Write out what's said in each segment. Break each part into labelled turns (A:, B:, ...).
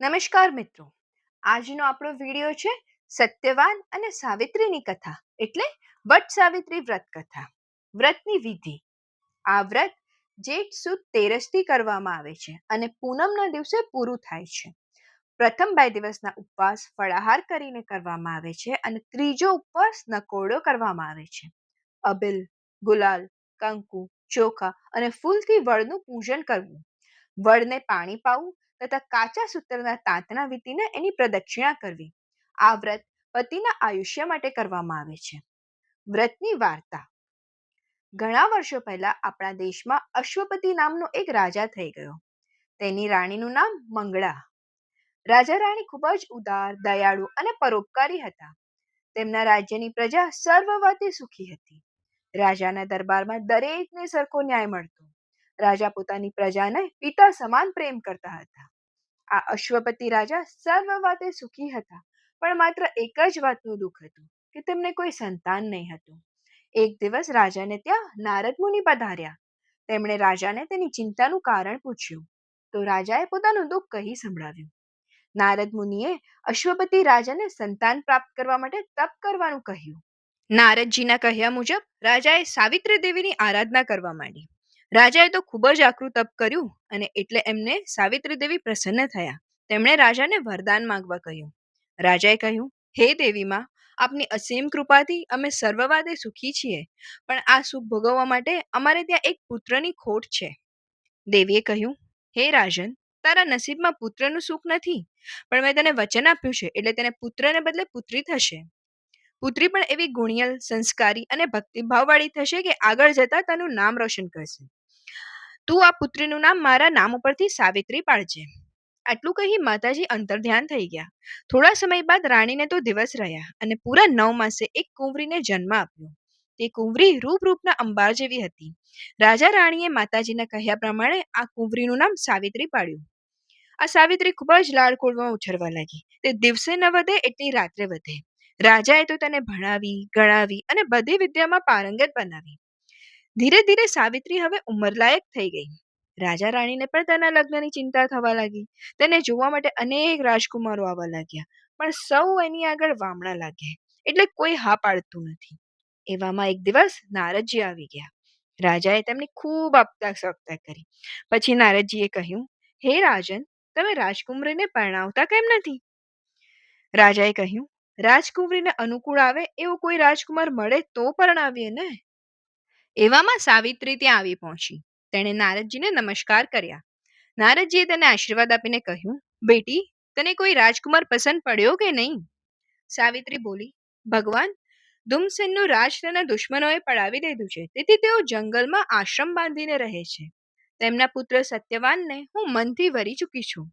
A: નમસ્કાર મિત્રો. આજનો આપણો વિડિયો છે સત્યવાન અને સાવિત્રીની કથા એટલે વટ સાવિત્રી વ્રત કથા. વ્રતની વિધિ. આ વ્રત જેઠ સુદ તેરસથી કરવામાં આવે છે અને પૂનમના દિવસે પૂરું થાય છે. પ્રથમ 2 દિવસના ઉપવાસ ફળાહાર કરીને કરવામાં આવે છે અને ત્રીજો ઉપવાસ નકોરડો કરવામાં આવે છે. અબિલ, ગુલાલ, કંકુ, ચોખા અને ફૂલથી વડનું પૂજન કરવું. વડને પાણી પાવું તથા કાચા સૂતરના તાંતણા વીંટીને એની પ્રદક્ષિણા કરવી. આ વ્રત પતિના આયુષ્ય માટે કરવામાં આવે છે. વ્રતની વાર્તા. ઘણા વર્ષો પહેલા આપણા દેશમાં અશ્વપતિ નામનો એક રાજા થઈ ગયો. તેની રાણીનું નામ મંગળા. રાજા રાણી ખૂબ જ ઉદાર, દયાળુ અને પરોપકારી હતા. તેમના રાજ્યની પ્રજા સર્વવાતે સુખી હતી. રાજાના દરબારમાં દરેકને સરખો ન્યાય મળતો. રાજા પોતાની પ્રજાને પિતા સમાન પ્રેમ કરતા હતા. આ અશ્વપતિ રાજા સર્વવાતે સુખી હતા, પણ માત્ર એક જ વાતનું દુઃખ હતું કે તેમને કોઈ સંતાન નહીં હતું. એક દિવસ રાજાને ત્યાં નારદ મુનિ પધાર્યા. તેમણે રાજાને તેની ચિંતાનું કારણ પૂછ્યું તો રાજાએ પોતાનું દુઃખ કહી સંભળાવ્યું. નારદ મુનિએ અશ્વપતિ રાજાને સંતાન પ્રાપ્ત કરવા માટે તપ કરવાનું કહ્યું. નારદજીના કહ્યા મુજબ રાજાએ સાવિત્રી દેવીની આરાધના કરવા માંડી. રાજાએ તો ખૂબ જ આકરું તપ કર્યું અને એટલે એમને સાવિત્રી દેવી પ્રસન્ન થયા. તેમણે રાજાને વરદાન માંગવા કહ્યું. રાજાએ કહ્યું, હે દેવીમાં, આપની અસીમ કૃપાથી અમે સર્વવાદે સુખી છીએ, પણ આ સુખ ભોગવવા માટે અમારે ત્યાં એક પુત્રની ખોટ છે. દેવીએ કહ્યું, હે રાજન, તારા નસીબમાં પુત્રનું સુખ નથી, પણ મેં તને વચન આપ્યું છે એટલે તેને પુત્રને બદલે પુત્રી થશે. પુત્રી પણ એવી ગુણિયલ, સંસ્કારી અને ભક્તિભાવવાળી થશે કે આગળ જતા તેનું નામ રોશન કરશે. તું આ પુત્રીનું નામ મારા નામ ઉપરથી સાવિત્રી પાડજે. આટલું કહી માતાજી અંતર્ધ્યાન થઈ ગયા. થોડા સમય બાદ રાણીને તો દિવસ રહ્યા અને પૂરા 9 માસે એક કુંવરીને જન્મ આપ્યો. તે કુંવરી રૂપના અંબાર જેવી હતી. રાજા રાણીએ માતાજીના કહ્યા પ્રમાણે આ કુંવરીનું નામ સાવિત્રી પાડ્યું. આ સાવિત્રી ખૂબ જ લાડકોડમાં ઉછરવા લાગી. તે દિવસે ન વધે એટલી રાત્રે વધે. રાજાએ તો તેને ભણાવી, ગણાવી અને બધી વિદ્યામાં પારંગત બનાવી. ધીરે ધીરે સાવિત્રી હવે ઉંમરલાયક થઈ ગઈ. રાજા રાણીને પણ તેના લગ્નની ચિંતા થવા લાગી. તેને જોવા માટે અનેક રાજકુમારો આવવા લાગ્યા, પણ સૌ એની આગળ વામણા લાગ્યા, એટલે કોઈ હા પાડતું નથી. એવામાં એક દિવસ નારદજી આવી ગયા. રાજાએ તેમની ખૂબ આપતા સપ્તા કરી. પછી નારદજીએ કહ્યું, હે રાજન, તમે રાજકુમારીને પરણાવતા કેમ નથી? રાજાએ કહ્યું, રાજકુમારીને અનુકૂળ આવે એવો કોઈ રાજકુમાર મળે તો પરણાવીએ ને. એવામાં સાવિત્રી ત્યાં આવી પહોંચી. તેણે નારદજીને નમસ્કાર કર્યા. નારદજીએ તેને આશીર્વાદ આપીને કહ્યું, બેટી, તને કોઈ રાજકુમાર પસંદ પડ્યો કે નહીં? સાવિત્રી બોલી, ભગવાન, ધુમસેનનું રાજ તેના દુશ્મનોએ પડાવી દીધું છે, તેથી તેઓ જંગલમાં આશ્રમ બાંધીને રહે છે. તેમના પુત્ર સત્યવાનને હું મનથી વરી ચૂકી છું.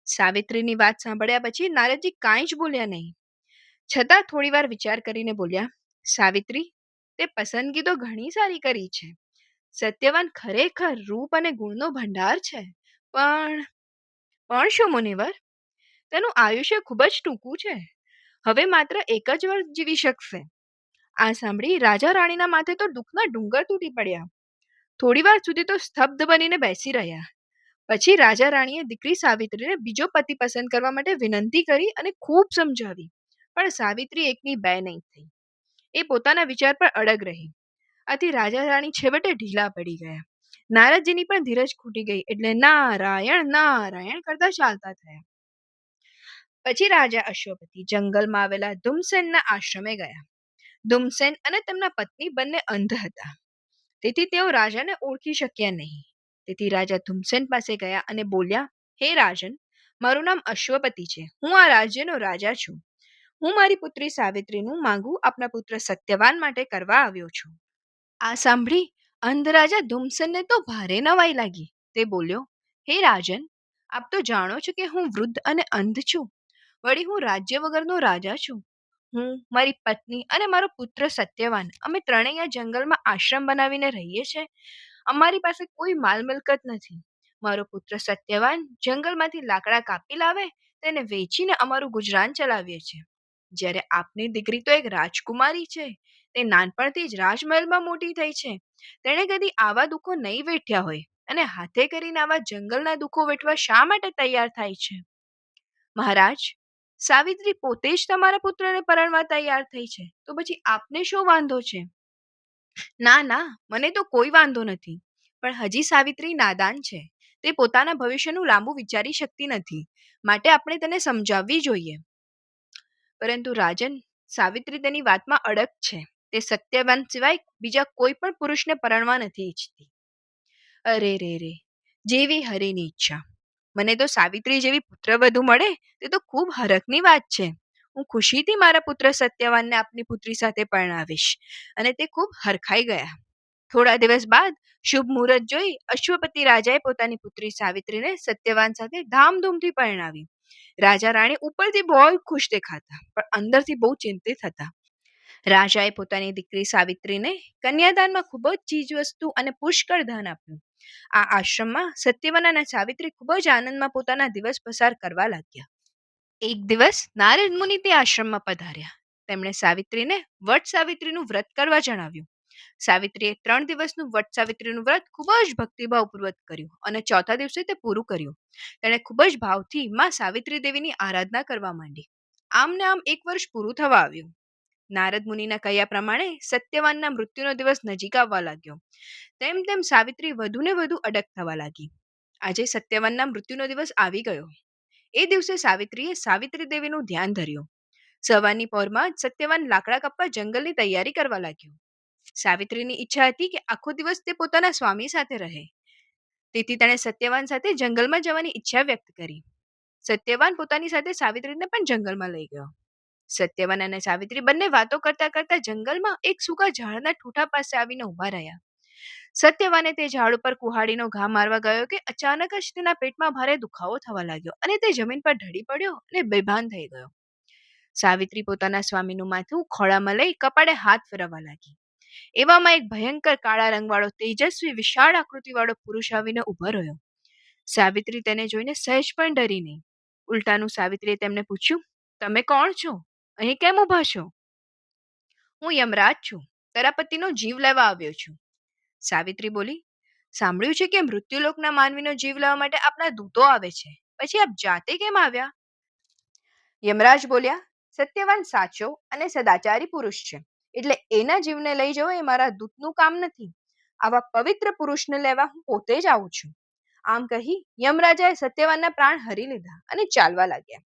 A: સાવિત્રીની વાત સાંભળ્યા પછી નારદજી કાંઈ જ બોલ્યા નહીં. છતાં થોડીવાર વિચાર કરીને બોલ્યા, સાવિત્રી, તે પસંદગી તો ઘણી સારી કરી છે. સત્યવાન ખરેખર રૂપ અને ગુણનો ભંડાર છે, પણ શું મુનિવર, તેનું આયુષ્ય ખૂબ જ ટૂંકું છે. હવે માત્ર એક જ વર્ષ જીવી શકશે. આ સાંભળી રાજા રાણીના માથે તો દુઃખના ડુંગર તૂટી પડ્યા. થોડીવાર સુધી તો સ્તબ્ધ બનીને બેસી રહ્યા. પછી રાજા રાણીએ દીકરી સાવિત્રીને બીજો પતિ પસંદ કરવા માટે વિનંતી કરી અને ખૂબ સમજાવી, પણ સાવિત્રી એકની બે નહીં થઈ. એ પોતાના વિચાર પર અડગ રહી. આથી રાજા રાણી છેવટે ઢીલા પડી ગયા. નારદજીની પણ ધીરજ ખૂટી ગઈ, એટલે નારાયણ નારાયણ કરતા ચાલતા થયા. પછી રાજા અશ્વપતિ જંગલમાં આવેલા ધુમસેનના આશ્રમે ગયા. ધુમસેન અને તેમના પત્ની બંને અંધ હતા, તેથી તેઓ રાજાને ઓળખી શક્યા નહીં. તેથી રાજા ધુમસેન પાસે ગયા અને બોલ્યા, હે રાજન, મારું નામ અશ્વપતિ છે. હું આ રાજ્યનો રાજા છું. હું મારી પુત્રી સાવિત્રીનું માંગુ આપના પુત્ર સત્યવાન માટે કરવા આવ્યો છું. આ સાંભળી અંધ રાજા ધુમસેનને તો ભારે નવાઈ લાગી. તે બોલ્યો, હે રાજન, આપ તો જાણો છો કે હું વૃદ્ધ અને અંધ છું. વળી હું રાજ્ય વગરનો રાજા છું. હું, મારી પત્ની અને મારો પુત્ર સત્યવાન, અમે ત્રણેય જંગલમાં આશ્રમ બનાવીને રહીએ છીએ. અમારી પાસે કોઈ માલ મિલકત નથી. મારો પુત્ર સત્યવાન જંગલમાંથી લાકડા કાપી લાવે, તેને વેચીને અમારું ગુજરાન ચલાવીએ છીએ. જ્યારે આપની દીકરી તો એક રાજકુમારી છે. તે નાનપણથી જ રાજમહેલમાં મોટી થઈ છે. તેણે કદી આવા દુઃખો નહીં વેઠ્યા હોય અને હાથે કરીને આવા જંગલના દુઃખો વેઠવા શા માટે તૈયાર થાય છે? મહારાજ, સાવિત્રી પોતે જ તમારા પુત્રને પરણવા તૈયાર થઈ છે, તો પછી આપને શું વાંધો છે? ના ના, મને તો કોઈ વાંધો નથી, પણ હજી સાવિત્રી નાદાન છે. તે પોતાના ભવિષ્યનું લાંબુ વિચારી શકતી નથી, માટે આપણે તેને સમજાવવી જોઈએ. પરંતુ રાજન, સાવિત્રી તેની વાતમાં અડગ છે. તે સત્યવાન સિવાય બીજા કોઈ પણ પુરુષને પરણવા નથી ઈચ્છતી. અરે રે રે, જેવી હરિની ઈચ્છા. મને તો સાવિત્રી જેવી પુત્રવધુ મળે તે તો ખૂબ હરખની વાત છે. હું ખુશીથી મારા પુત્ર સત્યવાનને આપની પુત્રી સાથે પરણાવીશ. અને તે ખૂબ હરખાઈ ગયા. થોડા દિવસ બાદ શુભ મુહૂર્ત જોઈ અશ્વપતિ રાજાએ પોતાની પુત્રી સાવિત્રીને સત્યવાન સાથે ધામધૂમથી પરણાવી. રાજા રાણી ઉપરથી બહુ ખુશ દેખાતા, પણ અંદરથી બહુ ચિંતિત હતા. રાજાએ પોતાની દીકરી સાવિત્રીને કન્યાદાનમાં ખૂબ જ ચીજવસ્તુ અને પુષ્કળ ધન આપ્યું. આ આશ્રમમાં સત્યવાન અને સાવિત્રી ખૂબ જ આનંદમાં પોતાના દિવસ પસાર કરવા લાગ્યા. એક દિવસ નારદ મુનિ તે આશ્રમમાં પધાર્યા. તેમણે સાવિત્રીને વટ સાવિત્રીનું વ્રત કરવા જણાવ્યું. સાવિત્રીએ 3 દિવસનું વટ સાવિત્રીનું વ્રત ખૂબ જ ભક્તિભાવપૂર્વક કર્યું અને ચોથા દિવસે તે પૂરું કર્યું. તેણે ખૂબ જ ભાવથી માં સાવિત્રી દેવીની આરાધના કરવા માંડી. આમ ને આમ 1 વર્ષ પૂરું થવા આવ્યું. નારદ મુનિના કહ્યા પ્રમાણે સત્યવાનના મૃત્યુનો દિવસ નજીક આવવા લાગ્યો. તેમ તેમ સાવિત્રી વધુને વધુ અડગ થવા લાગી. આજે સત્યવાનના મૃત્યુનો દિવસ આવી ગયો. એ દિવસે સાવિત્રીએ સાવિત્રી દેવીનું ધ્યાન ધર્યું. સવારની પહોરમાં જ સત્યવાન લાકડા કાપવા જંગલની તૈયારી કરવા લાગ્યો. સાવિત્રીની ઈચ્છા હતી કે આખો દિવસ તે પોતાના સ્વામી સાથે રહે. તેથી તેણે સત્યવાન સાથે જંગલમાં જવાની ઈચ્છા વ્યક્ત કરી. સત્યવાન પોતાની સાથે સાવિત્રીને પણ જંગલમાં લઈ ગયો. સત્યવાન અને સાવિત્રી બંને વાતો કરતા કરતા જંગલમાં એક સૂકા ઝાડના ઠૂઠા પાસે આવીને ઊભા રહ્યા. સત્યવાને તે ઝાડ ઉપર કુહાડીનો ઘા મારવા ગયો કે અચાનક જ તેના પેટમાં ભારે દુખાવો થવા લાગ્યો અને તે જમીન પર ઢળી પડ્યો અને બેભાન થઈ ગયો. સાવિત્રી પોતાના સ્વામીનું માથું ખોળામાં લઈ કપાળે હાથ ફેરવવા લાગી. એવામાં એક ભયંકર કાળા રંગવાળો તેજસ્વી વિશાળ આકૃતિવાળો પુરુષ આવીને ઊભો રહ્યો. સાવિત્રી તેને જોઈને સહેજ પણ ડરી નહીં. ઉલટાનું સાવિત્રીએ તેમને પૂછ્યું, તમે કોણ છો? અહીં કેમ ઊભા છો? હું યમરાજ છું. તારા પતિનો જીવ લેવા આવ્યો છું. સાવિત્રી બોલી, સાંભળ્યું છે કે મૃત્યુલોકના માનવીનો જીવ લેવા માટે આપણા દૂતો આવે છે. પછી આપ જાતે કેમ આવ્યા? યમરાજ બોલ્યા, સત્યવાન સાચો અને સદાચારી પુરુષ છે, એટલે એના જીવને લઈ જવો એ મારા દૂતનું કામ નથી. આવા પવિત્ર પુરુષને લેવા હું પોતે જ આવું છું. આમ કહી યમરાજાએ સત્યવાનના પ્રાણ હરી લીધા અને ચાલવા લાગ્યા.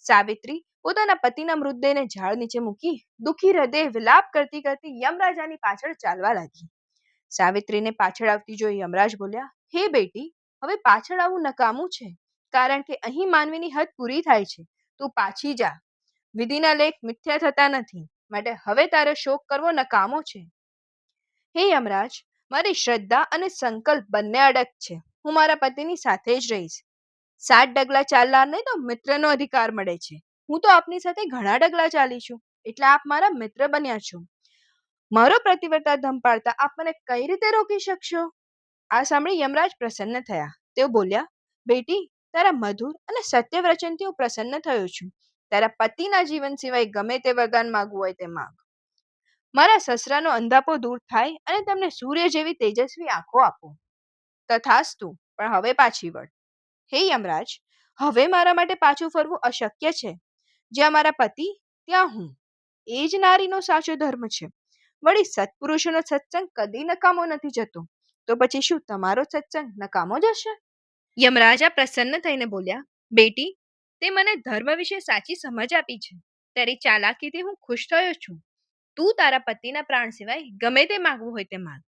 A: સાવિત્રી પોતાના પતિના મૃતદેહને ઝાડ નીચે મૂકી દુઃખી હૃદયે વિલાપ કરતી કરતી યમરાજાની પાછળ ચાલવા લાગી. સાવિત્રીને પાછળ આવતી જોઈ યમરાજ બોલ્યા, હે બેટી, હવે પાછળ આવવું નકામું છે, કારણ કે અહીં માનવીની હદ પૂરી થાય છે. તું પાછી જા. વિધિના લેખ મિથ્યા થતા નથી, માટે હવે તારો શોક કરવો નકામો છે. હે યમરાજ, મારી શ્રદ્ધા અને સંકલ્પ બંને અડગ છે. હું મારા પતિની સાથે જ રહીશ. 7 ડગલા ચાલનારને તો મિત્રનો અધિકાર મળે છે. હું તો આપની સાથે ઘણા ડગલા ચાલી છું, એટલે આપ મારા મિત્ર બન્યા છો. મારો પ્રતિવ્રતા ધમ પાડતા આપ મને કઈ રીતે રોકી શકશો? આ સાંભળી યમરાજ પ્રસન્ન થયા. તેઓ બોલ્યા, બેટી, તારા મધુર અને સત્ય વચનથી હું પ્રસન્ન થયો છું. તારા પતિના જીવન સિવાય ગમે તે વરદાન માંગવું હોય તે માંગ. મારા સસરાનો અંધાપો દૂર થાય અને તમને સૂર્ય જેવી તેજસ્વી આંખો આપો. તથાસ્તુ, પણ હવે પાછી વળ. હે યમરાજ, હવે મારા માટે પાછું ફરવું અશક્ય છે. જ્યાં મારા પતિ, ત્યાં હું. એ જ નારીનો સાચો ધર્મ છે. વળી સત્પુરુષોનો સત્સંગ કદી નકામો નથી જતો. તો પછી શું તમારો સત્સંગ નકામો જશે? યમરાજા પ્રસન્ન થઈને બોલ્યા, બેટી, તે મને ધર્મ વિશે સાચી સમજ આપી છે. તારી ચાલાકીથી હું ખુશ થયો છું. તું તારા પતિના પ્રાણ સિવાય ગમે તે માંગવું હોય તે માંગ.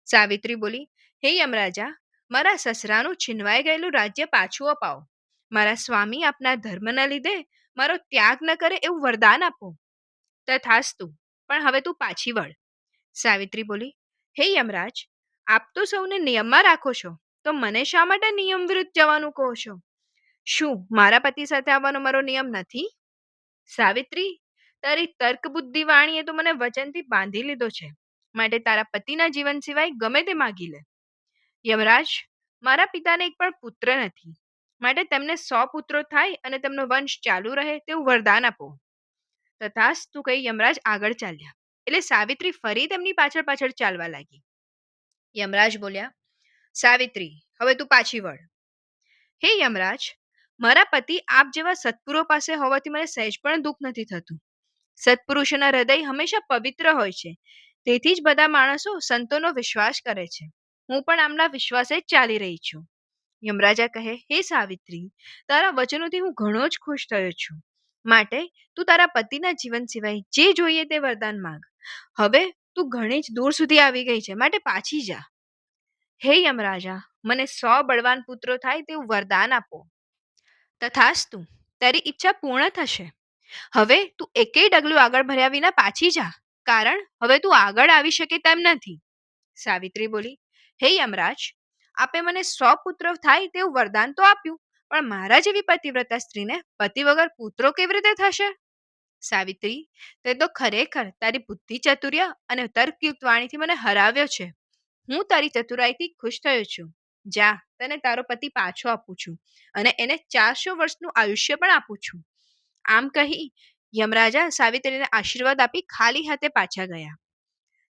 A: સાવિત્રી બોલી, હે યમરાજા, મારા સસરાનું છીનવાઈ ગયેલું રાજ્ય પાછું અપાવો. મારા સ્વામી આપના ધર્મના લીધે મારો ત્યાગ ન કરે એવું વરદાન આપો. તથાસ્તુ, પણ હવે તું પાછી વળ. સાવિત્રી બોલી, હે યમરાજ, આપ તો સૌને નિયમમાં રાખો છો, તો મને શા માટે નિયમ વિરુદ્ધ જવાનું કહો છો? શું મારા પતિ સાથે આવવાનો મારો નિયમ નથી? સાવિત્રી, તારી તર્ક બુદ્ધિ વાણીએ તો મને વચનથી બાંધી લીધો છે, માટે તારા પતિના જીવન સિવાય ગમે તે માગી લે. યમરાજ, મારા પિતાને એક પણ પુત્ર નથી, માટે તેમને 100 પુત્રો થાય અને તેમનો વંશ ચાલુ રહે તેવું વરદાન આપો. તથાસ્તુ કહી યમરાજ આગળ ચાલ્યા. એટલે સાવિત્રી ફરી તેમની પાછળ પાછળ ચાલવા લાગી. યમરાજ બોલ્યા, સાવિત્રી, હવે તું પાછી વળ. હે યમરાજ, મારા પતિ આપ જેવા સત્પુરો પાસે હોવાથી મને સહેજ પણ દુઃખ નથી થતું. સત્પુરુષોના હૃદય હંમેશા પવિત્ર હોય છે. તેથી જ બધા માણસો સંતોનો વિશ્વાસ કરે છે. હું પણ આમના વિશ્વાસે જ ચાલી રહી છું. યમરાજા કહે, હે સાવિત્રી, તારા વચનોથી હું ઘણો જ ખુશ થયો છું. માટે તું તારા પતિના જીવન સિવાય જે જોઈએ તે વરદાન માંગ. હવે તું ઘણી જ દૂર સુધી આવી ગઈ છે, માટે પાછી જા. હે યમરાજા, મને 100 બળવાન પુત્રો થાય તેવું વરદાન આપો. તથાસ્તુ, તારી ઈચ્છા પૂર્ણ થશે. હવે તું એકેય ડગલું આગળ ભર્યા વિના પાછી જા, કારણ હવે તું આગળ આવી શકે તેમ નથી. સાવિત્રી બોલી, હે યમરાજ, આપે મને 100 પુત્ર થાય તેવું વરદાન તો આપ્યું, પણ મારા જેવી પતિવ્રતા સ્ત્રીને પતિ વગર પુત્રો કેવી રીતે થશે? સાવિત્રી, તે તો ખરેખર તારી બુદ્ધિ ચાતુર્ય અને તર્કયુક્ત વાણીથી મને હરાવ્યો છે. હું તારી ચતુરાઈથી ખુશ થયો છું. જા, તને તારો પતિ પાછો આપું છું અને એને 400 વર્ષનું આયુષ્ય પણ આપું છું. આમ કહી યમરાજા સાવિત્રીને આશીર્વાદ આપી ખાલી હાથે પાછા ગયા.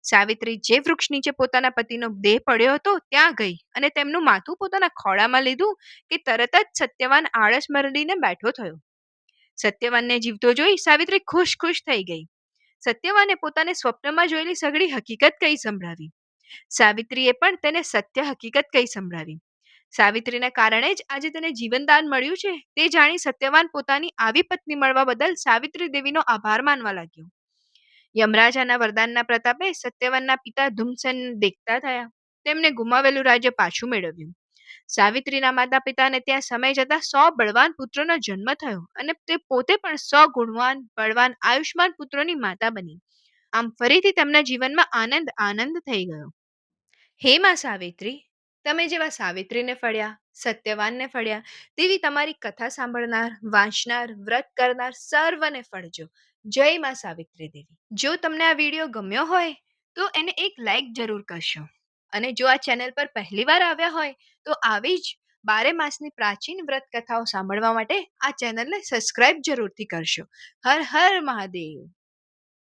A: સાવિત્રી જે વૃક્ષ નીચે પોતાના પતિનો દેહ પડ્યો હતો ત્યાં ગઈ અને તેમનું માથું પોતાના ખોળામાં લીધું કે તરત જ સત્યવાન આળસ મરડીને બેઠો થયો. સત્યવાનને જીવતો જોઈ સાવિત્રી ખુશ ખુશ થઈ ગઈ. સત્યવાને પોતાને સ્વપ્નમાં જોયેલી સઘળી હકીકત કહી સંભળાવી. સાવિત્રીએ પણ તેને સત્ય હકીકત કહી સંભળાવી. સાવિત્રીના કારણે જ આજે તેને જીવનદાન મળ્યું છે તે જાણી સત્યવાન પોતાની આવી પત્ની મળવા બદલ સાવિત્રી દેવીનો આભાર માનવા લાગ્યો. યમરાજાના વરદાનના પ્રતાપે સત્યવાનના પિતા ધૂમસેન દેખતા થયા. તેમને ગુમાવેલું રાજ્ય પાછું મેળવ્યું. સાવિત્રીના માતા પિતાને ત્યાં સમય જતા 100 બળવાન પુત્રોનો જન્મ થયો અને તે પોતે પણ 100 ગુણવાન બળવાન આયુષ્માન પુત્રોની માતા બની. આમ ફરીથી તેમના જીવનમાં આનંદ આનંદ થઈ ગયો. હે માં સાવિત્રી, તમે જેવા સાવિત્રીને ફળ્યા, સત્યવાનને ફળ્યા, તેવી તમારી કથા સાંભળનાર, વાંચનાર, વ્રત કરનાર સર્વને ફળજો. જય માં સાવિત્રી દેવી. જો તમને આ વિડીયો ગમ્યો હોય તો એને એક લાઈક જરૂર કરશો. અને જો આ ચેનલ પર પહેલીવાર આવ્યા હોય તો આવી જ 12 માસની પ્રાચીન વ્રત કથાઓ સાંભળવા માટે આ ચેનલને સબસ્ક્રાઇબ જરૂરથી કરશો. હર હર મહાદેવ.